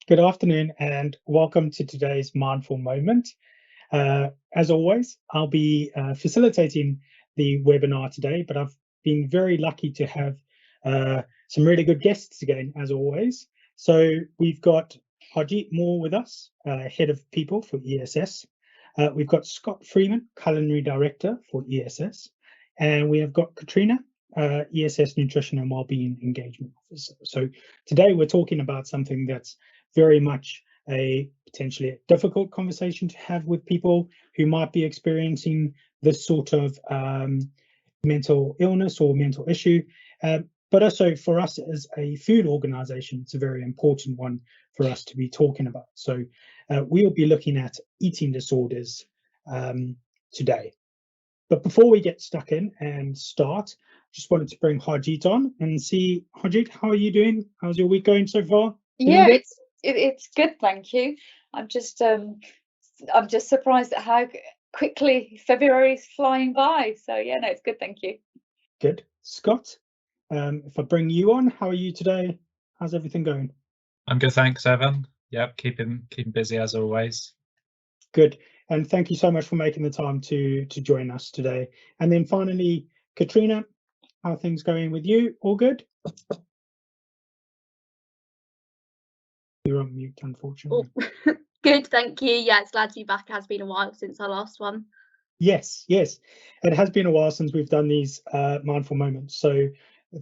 Good afternoon and welcome to today's Mindful Moment. As always, I'll be facilitating the webinar today, but I've been very lucky to have some really good guests again, as always. So we've got Harjeet Moore with us, Head of People for ESS. We've got Scott Freeman, Culinary Director for ESS. And we have got Katrina, ESS Nutrition and Wellbeing Engagement Officer. So today we're talking about something that's very much a potentially difficult conversation to have with people who might be experiencing this sort of mental illness or mental issue. But also for us as a food organization, it's a very important one for us to be talking about. So we'll be looking at eating disorders today. But before we get stuck in and start, just wanted to bring Harjeet on and see, Harjeet, how are you doing? How's your week going so far? Yeah, it's good, thank you. I'm just surprised at how quickly February is flying by. So yeah, no, it's good, thank you. Good. Scott, if I bring you on, how are you today? How's everything going? I'm good, thanks, Evan. Yep, keeping busy as always. Good. And thank you so much for making the time to join us today. And then finally, Katrina, how are things going with you? All good? You're on mute, unfortunately. Oh, good, thank you. Yeah, it's glad to be back. It has been a while since our last one. Yes. It has been a while since we've done these mindful moments. So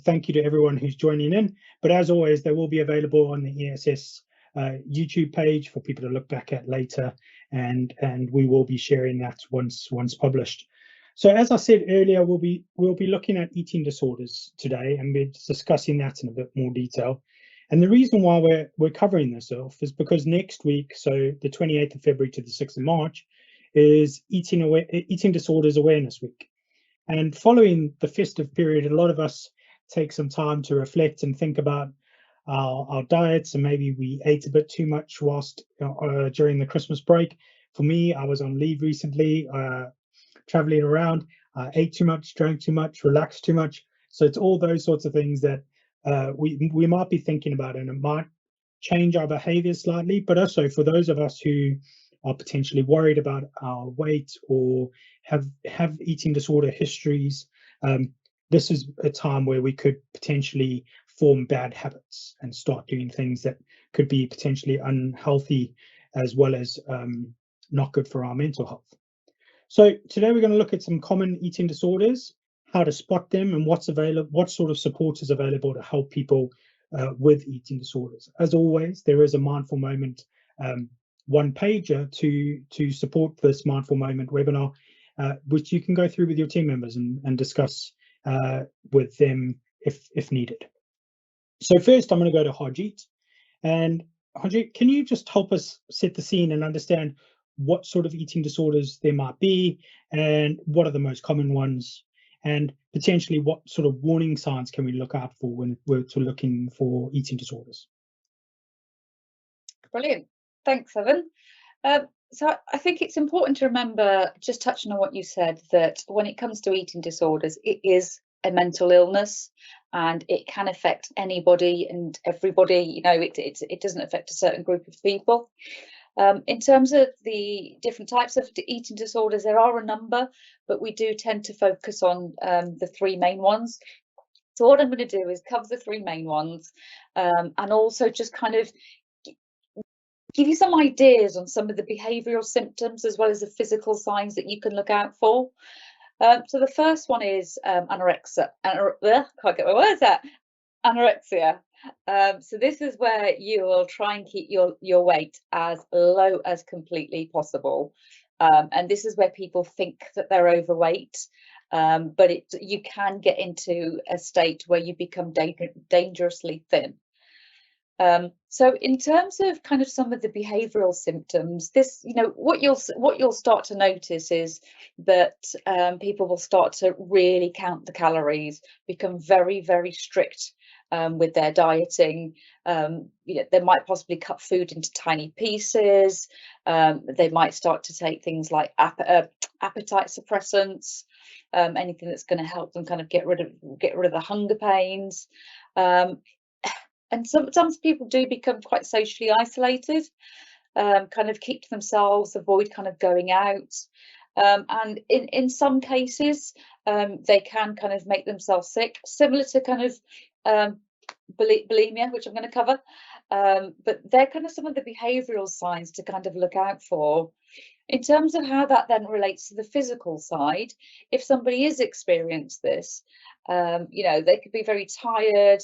thank you to everyone who's joining in. But as always, they will be available on the ESS YouTube page for people to look back at later, and we will be sharing that once published. So as I said earlier, we'll be looking at eating disorders today, and we're discussing that in a bit more detail. And the reason why we're covering this off is because next week, so the 28th of February to the 6th of March, is Eating Disorders Awareness Week. And following the festive period, a lot of us take some time to reflect and think about our diets, and maybe we ate a bit too much whilst during the Christmas break. For me, I was on leave recently, traveling around. I ate too much, drank too much, relaxed too much. So it's all those sorts of things that we might be thinking about, and it might change our behavior slightly. But also for those of us who are potentially worried about our weight or have eating disorder histories, this is a time where we could potentially form bad habits and start doing things that could be potentially unhealthy, as well as not good for our mental health. So today we're going to look at some common eating disorders, how to spot them, and what's available, what sort of support is available to help people with eating disorders. As always, there is a mindful moment one pager to support this mindful moment webinar, which you can go through with your team members and discuss with them if needed. So first, I'm going to go to Harjeet. And Harjeet, can you just help us set the scene and understand what sort of eating disorders there might be, and what are the most common ones, and potentially what sort of warning signs can we look out for when we're looking for eating disorders? Brilliant, thanks, Evan. So I think it's important to remember, just touching on what you said, that when it comes to eating disorders, it is a mental illness, and it can affect anybody and everybody. You know, it doesn't affect a certain group of people. In terms of the different types of eating disorders, there are a number, but we do tend to focus on the three main ones. So what I'm going to do is cover the three main ones, and also just kind of give you some ideas on some of the behavioural symptoms as well as the physical signs that you can look out for. So the first one is anorexia. Can't get my words out. Anorexia. So this is where you will try and keep your weight as low as completely possible. And this is where people think that they're overweight, but you can get into a state where you become dangerously thin. So in terms of kind of some of the behavioural symptoms, this, you know, what you'll start to notice is that people will start to really count the calories, become very, very strict with their dieting. You know, they might possibly cut food into tiny pieces. They might start to take things like appetite suppressants, anything that's going to help them kind of get rid of the hunger pains. And sometimes people do become quite socially isolated, kind of keep to themselves, avoid kind of going out. And in some cases, they can kind of make themselves sick, similar to kind of bulimia, which I'm going to cover. But they're kind of some of the behavioural signs to kind of look out for. In terms of how that then relates to the physical side, if somebody is experienced this, you know, they could be very tired,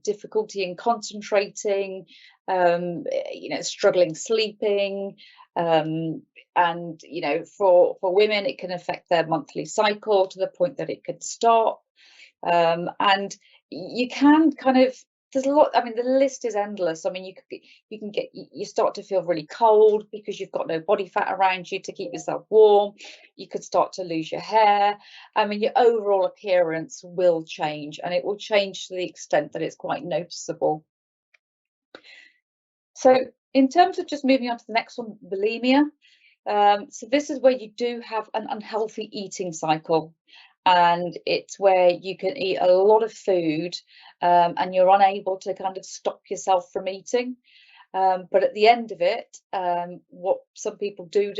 difficulty in concentrating, you know, struggling sleeping, and you know, for women it can affect their monthly cycle to the point that it could stop, and you can kind of, there's a lot, I mean, the list is endless. I mean, you start to feel really cold because you've got no body fat around you to keep yourself warm. You could start to lose your hair. I mean, your overall appearance will change, and it will change to the extent that it's quite noticeable. So in terms of just moving on to the next one, bulimia. So this is where you do have an unhealthy eating cycle, and it's where you can eat a lot of food, and you're unable to kind of stop yourself from eating. But at the end of it, what some people do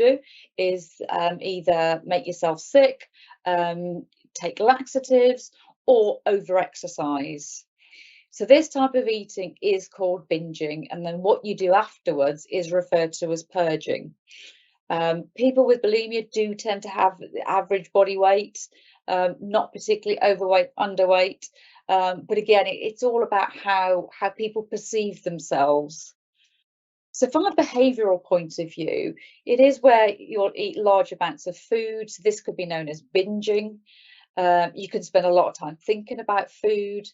is either make yourself sick, take laxatives, or over-exercise. So this type of eating is called binging, and then what you do afterwards is referred to as purging. People with bulimia do tend to have average body weight, not particularly overweight, underweight, but again, it's all about how people perceive themselves. So from a behavioural point of view, it is where you'll eat large amounts of food. So this could be known as binging. You can spend a lot of time thinking about food.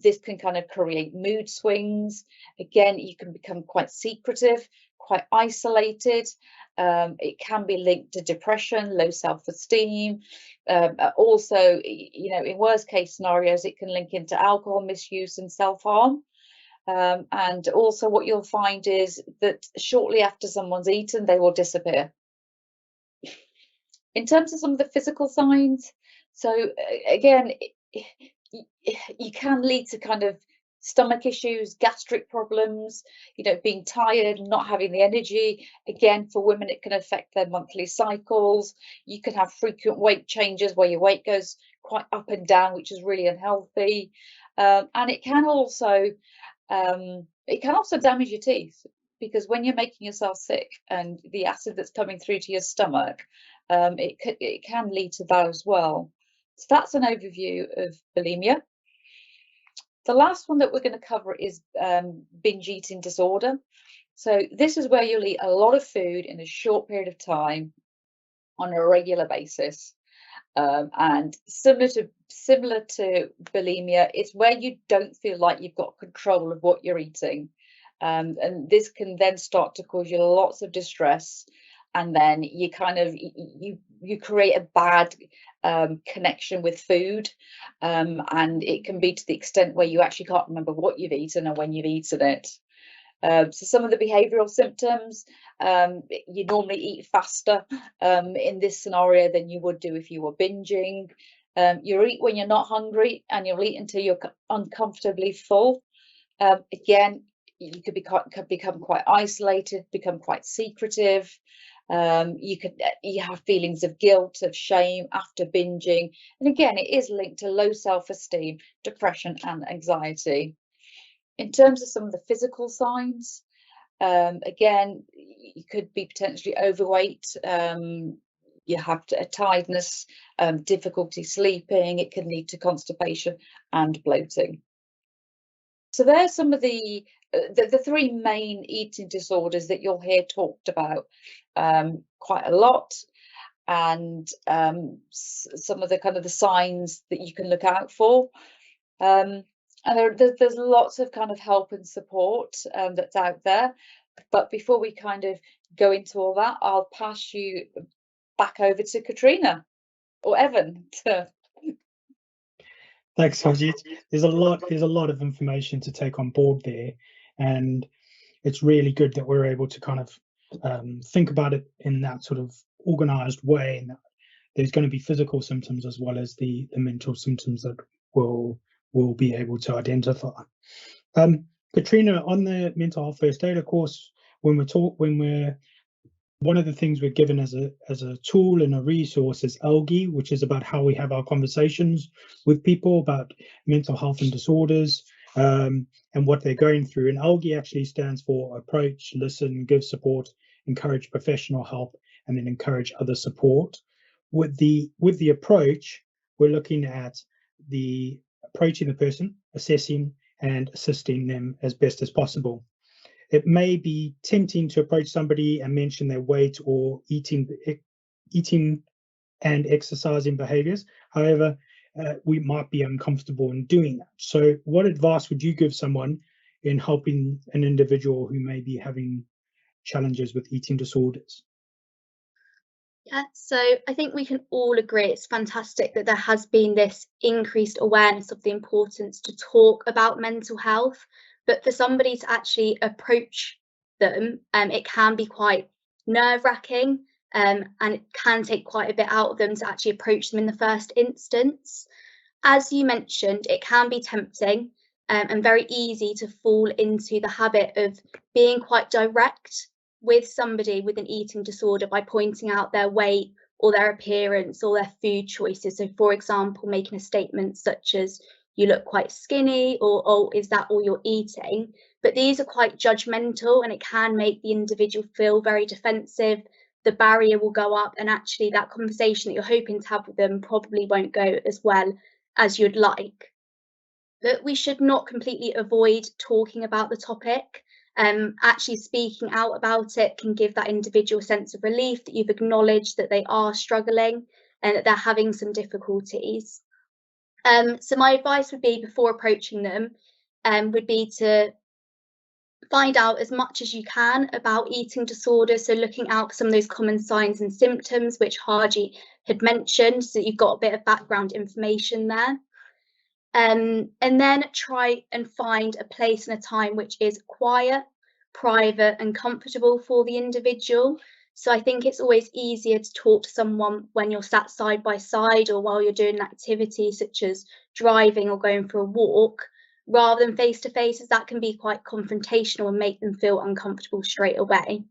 This can kind of create mood swings. Again, you can become quite secretive, quite isolated. It can be linked to depression, low self-esteem. Also, you know, in worst case scenarios, it can link into alcohol misuse and self-harm. And also what you'll find is that shortly after someone's eaten, they will disappear. In terms of some of the physical signs, so again, you can lead to kind of stomach issues, gastric problems, you know, being tired, not having the energy. Again, for women, it can affect their monthly cycles. You can have frequent weight changes where your weight goes quite up and down, which is really unhealthy. And it can also damage your teeth, because when you're making yourself sick and the acid that's coming through to your stomach, it can lead to that as well. So that's an overview of bulimia. The last one that we're going to cover is binge eating disorder. So this is where you'll eat a lot of food in a short period of time on a regular basis. And similar to bulimia, it's where you don't feel like you've got control of what you're eating. And this can then start to cause you lots of distress, and then you kind of you create a bad connection with food, and it can be to the extent where you actually can't remember what you've eaten and when you've eaten it. So some of the behavioural symptoms, you normally eat faster in this scenario than you would do if you were binging. You eat when you're not hungry, and you'll eat until you're uncomfortably full. Again, you could become quite isolated, become quite secretive. You have feelings of guilt, of shame after binging, and again, it is linked to low self-esteem, depression, and anxiety. In terms of some of the physical signs, again, you could be potentially overweight. You have tiredness, difficulty sleeping. It can lead to constipation and bloating. So there's some of the three main eating disorders that you'll hear talked about quite a lot, and some of the kind of the signs that you can look out for. And there's lots of kind of help and support that's out there. But before we kind of go into all that, I'll pass you back over to Katrina or Evan. Thanks, Harjeet. There's a lot of information to take on board there, and it's really good that we're able to kind of think about it in that sort of organized way, and that there's going to be physical symptoms as well as the mental symptoms that we'll be able to identify. Katrina, on the mental health first aid, of course, one of the things we're given as a tool and a resource is ALGI, which is about how we have our conversations with people about mental health and disorders, and what they're going through. And ALGI actually stands for approach, listen, give support, encourage professional help, and then encourage other support. With the approach, we're looking at approaching the person, assessing and assisting them as best as possible. It may be tempting to approach somebody and mention their weight or eating and exercising behaviors. However, we might be uncomfortable in doing that. So what advice would you give someone in helping an individual who may be having challenges with eating disorders? Yeah, so I think we can all agree it's fantastic that there has been this increased awareness of the importance to talk about mental health, but for somebody to actually approach them, it can be quite nerve-wracking, and it can take quite a bit out of them to actually approach them in the first instance. As you mentioned, it can be tempting and very easy to fall into the habit of being quite direct with somebody with an eating disorder by pointing out their weight or their appearance or their food choices. So, for example, making a statement such as, "You look quite skinny," or, "Oh, is that all you're eating?" But these are quite judgmental and it can make the individual feel very defensive. The barrier will go up, and actually that conversation that you're hoping to have with them probably won't go as well as you'd like. But we should not completely avoid talking about the topic. Actually speaking out about it can give that individual a sense of relief that you've acknowledged that they are struggling and that they're having some difficulties. So my advice would be, before approaching them, would be to find out as much as you can about eating disorders. So looking out for some of those common signs and symptoms which Harji had mentioned, so that you've got a bit of background information there. And then try and find a place and a time which is quiet, private and comfortable for the individual. So I think it's always easier to talk to someone when you're sat side by side or while you're doing an activity such as driving or going for a walk, rather than face to face, as that can be quite confrontational and make them feel uncomfortable straight away.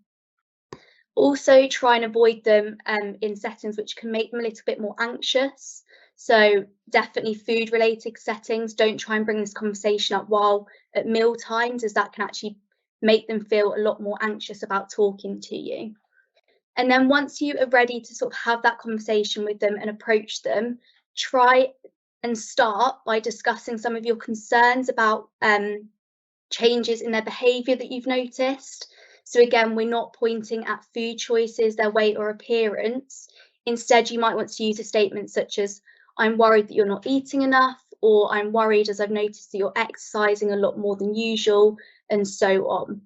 Also try and avoid them in settings which can make them a little bit more anxious. So definitely food related settings. Don't try and bring this conversation up while at meal times, as that can actually make them feel a lot more anxious about talking to you. And then once you are ready to sort of have that conversation with them and approach them, try and start by discussing some of your concerns about changes in their behaviour that you've noticed. So again, we're not pointing at food choices, their weight or appearance. Instead, you might want to use a statement such as, "I'm worried that you're not eating enough," or "I'm worried as I've noticed that you're exercising a lot more than usual," and so on.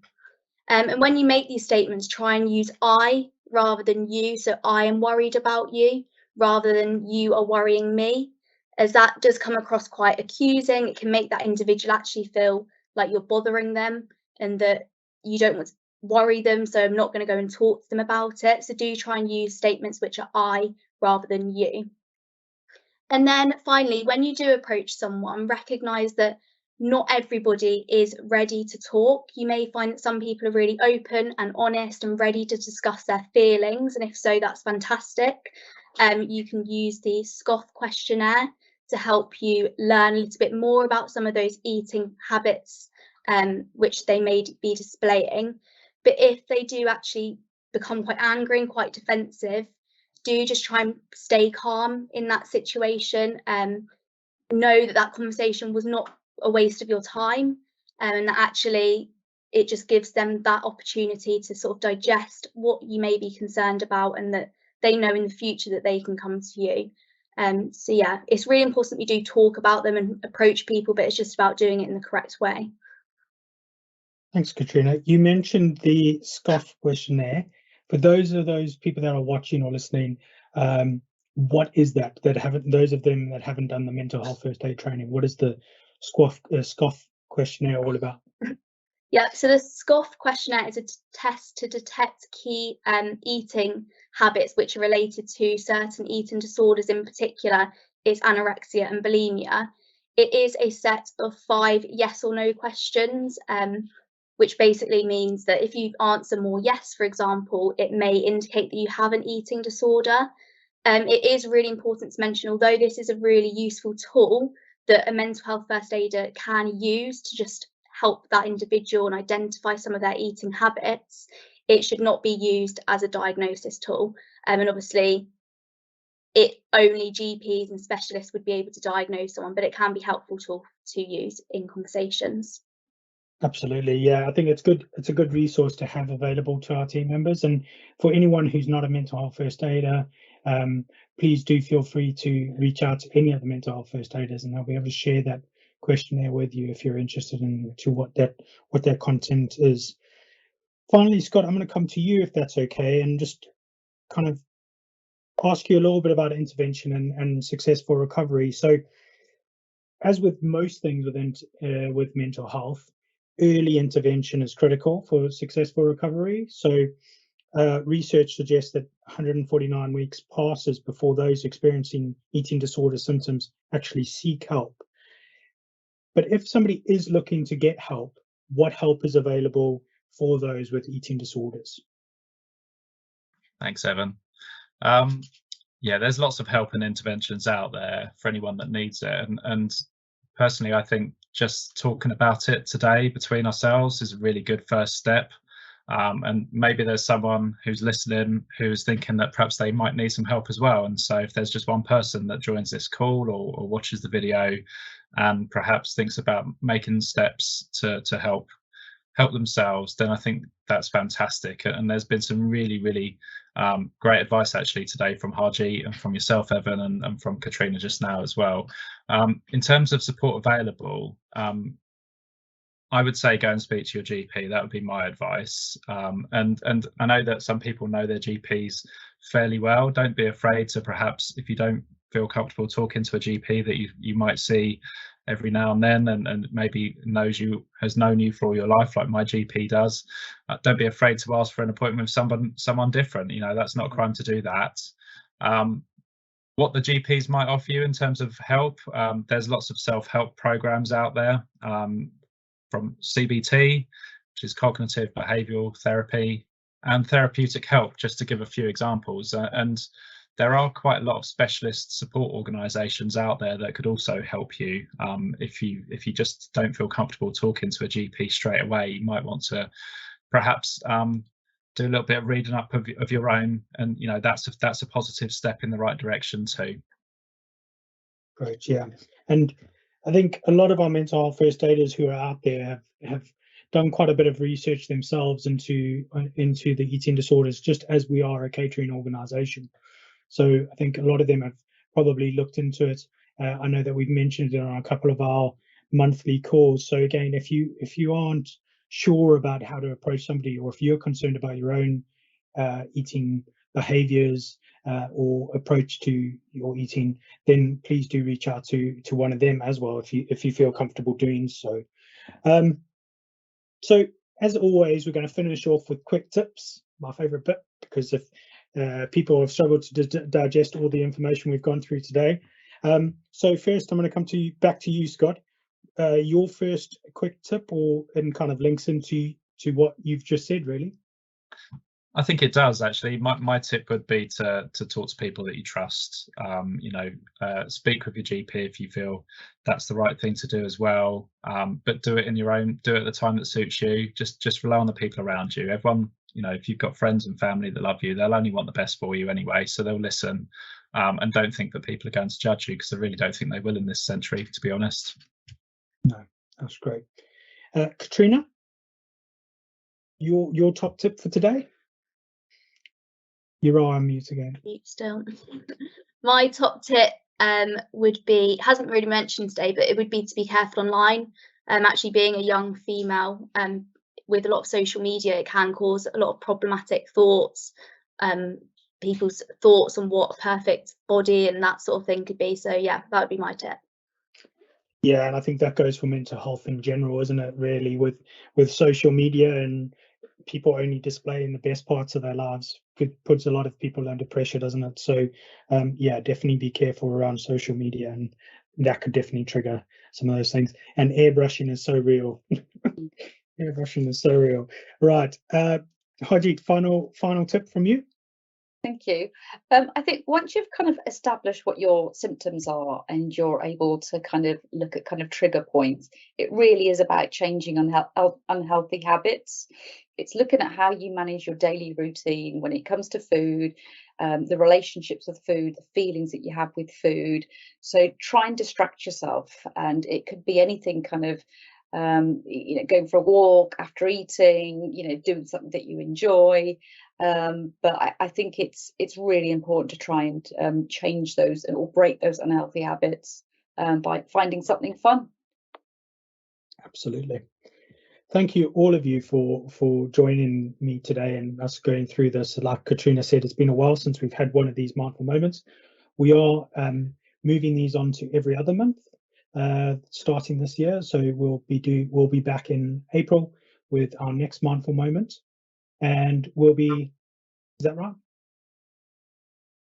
And when you make these statements, try and use I rather than you. So I am worried about you rather than you are worrying me, as that does come across quite accusing. It can make that individual actually feel like you're bothering them and that you don't want to worry them, so I'm not going to go and talk to them about it. So do try and use statements which are I rather than you. And then finally, when you do approach someone, recognise that not everybody is ready to talk. You may find that some people are really open and honest and ready to discuss their feelings, and if so, that's fantastic. You can use the SCOFF questionnaire to help you learn a little bit more about some of those eating habits which they may be displaying. But if they do actually become quite angry and quite defensive, do just try and stay calm in that situation. Know that that conversation was not a waste of your time, and that actually it just gives them that opportunity to sort of digest what you may be concerned about, and that they know in the future that they can come to you. So yeah, it's really important we do talk about them and approach people, but it's just about doing it in the correct way. Thanks, Katrina. You mentioned the SCOFF questionnaire. For those people that are watching or listening, what is that? Those of them that haven't done the mental health first aid training, what is the SCOFF questionnaire all about? Yeah, so the SCOFF questionnaire is a test to detect key eating habits which are related to certain eating disorders. In particular, it's anorexia and bulimia. It is a set of 5 yes or no questions, which basically means that if you answer more yes, for example, it may indicate that you have an eating disorder. It is really important to mention, although this is a really useful tool that a mental health first aider can use to just help that individual and identify some of their eating habits, it should not be used as a diagnosis tool. And obviously, only GPs and specialists would be able to diagnose someone, but it can be helpful tool to use in conversations. Absolutely, yeah. I think it's good. It's a good resource to have available to our team members, and for anyone who's not a mental health first aider, please do feel free to reach out to any of the mental health first aiders, and they'll be able to share that questionnaire with you if you're interested in what that content is. Finally, Scott, I'm going to come to you if that's okay, and just kind of ask you a little bit about intervention and successful recovery. So, as with most things with mental health, early intervention is critical for successful recovery. So, research suggests that 149 weeks passes before those experiencing eating disorder symptoms actually seek help. But if somebody is looking to get help, what help is available for those with eating disorders? Thanks, Evan. Yeah, there's lots of help and interventions out there for anyone that needs it. And personally, I think just talking about it today between ourselves is a really good first step. And maybe there's someone who's listening who's thinking that perhaps they might need some help as well. And so if there's just one person that joins this call or watches the video and perhaps thinks about making steps to help themselves, then I think that's fantastic. And there's been some really great advice actually today from Harjeet and from yourself, Evan, and from Katrina just now as well. In terms of support available, I would say go and speak to your GP. That would be my advice. And I know that some people know their GPs fairly well. Don't be afraid to, perhaps if you don't feel comfortable talking to a GP that you might see every now and then and maybe has known you for all your life, like my GP does, don't be afraid to ask for an appointment with someone different. You know, that's not a crime to do that. What the GPs might offer you in terms of help, there's lots of self-help programs out there, from CBT, which is cognitive behavioral therapy, and therapeutic help, just to give a few examples. And there are quite a lot of specialist support organisations out there that could also help you. If you just don't feel comfortable talking to a GP straight away, you might want to perhaps do a little bit of reading up of your own, and you know that's a positive step in the right direction too. Great, yeah. And I think a lot of our mental health first aiders who are out there have done quite a bit of research themselves into the eating disorders, just as we are a catering organisation. So I think a lot of them have probably looked into it. I know that we've mentioned it on a couple of our monthly calls. So again, if you aren't sure about how to approach somebody, or if you're concerned about your own eating behaviours or approach to your eating, then please do reach out to one of them as well if you feel comfortable doing so. So as always, we're going to finish off with quick tips, my favourite bit, because if people have struggled to digest all the information we've gone through today. So first, I'm going to come back to you, Scott. Your first quick tip, and kind of links into what you've just said, really. I think it does actually. My tip would be to talk to people that you trust. Speak with your GP if you feel that's the right thing to do as well. But do it at the time that suits you. Just rely on the people around you. Everyone, if you've got friends and family that love you, they'll only want the best for you anyway, so they'll listen. And don't think that people are going to judge you, because I really don't think they will in this century, to be honest. No, that's great. Katrina, your top tip for today? You're on mute again. Mute still. My top tip would be, hasn't really mentioned today, but it would be to be careful online. Actually, being a young female with a lot of social media, it can cause a lot of problematic thoughts, people's thoughts on what a perfect body and that sort of thing could be. So yeah, that would be my tip. Yeah, and I think that goes for mental health in general, isn't it? Really, with social media and people only displaying the best parts of their lives, it puts a lot of people under pressure, doesn't it? So yeah, definitely be careful around social media, and that could definitely trigger some of those things. And airbrushing is so real. Airbrushing is so real. Right, Harjeet, final tip from you. Thank you. I think once you've kind of established what your symptoms are and you're able to kind of look at kind of trigger points, it really is about changing unhealthy habits. It's looking at how you manage your daily routine when it comes to food, the relationships with food, the feelings that you have with food. So try and distract yourself, and it could be anything kind of going for a walk after eating, doing something that you enjoy. But I think it's really important to try and change those or break those unhealthy habits by finding something fun. Absolutely. Thank you, all of you, for joining me today and us going through this. Like Katrina said, it's been a while since we've had one of these mindful moments. We are moving these on to every other month, starting this year. So we'll be back in April with our next mindful moment, and we'll be. Is that right?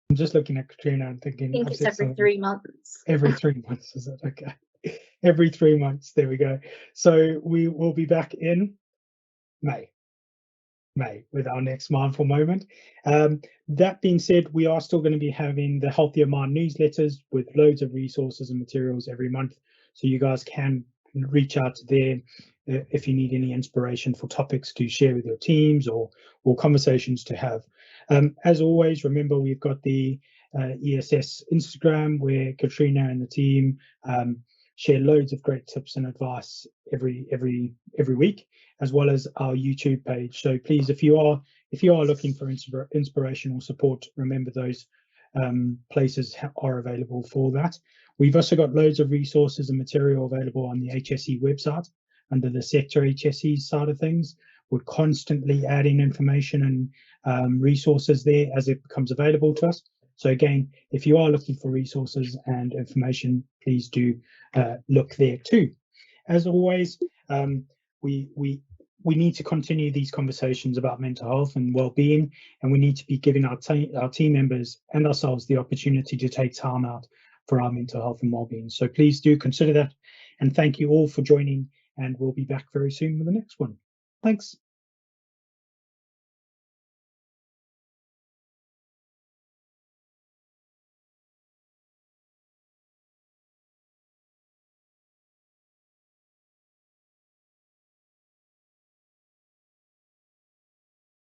I'm just looking at Katrina and thinking. I think it's every 3 months. Every 3 months, is it? Okay. Every 3 months. There we go. So we will be back in May with our next mindful moment. That being said, we are still going to be having the Healthier Mind newsletters with loads of resources and materials every month, so you guys can reach out to there if you need any inspiration for topics to share with your teams or conversations to have. As always, remember we've got the ESS Instagram, where Katrina and the team share loads of great tips and advice every week, as well as our YouTube page. So please, if you are looking for inspirational support, remember those places are available for that. We've also got loads of resources and material available on the HSE website under the sector HSE side of things. We're constantly adding information and resources there as it becomes available to us. So again, if you are looking for resources and information, please do look there too. As always, we need to continue these conversations about mental health and well-being, and we need to be giving our team members and ourselves the opportunity to take time out for our mental health and well-being. So please do consider that, and thank you all for joining, and we'll be back very soon with the next one. Thanks.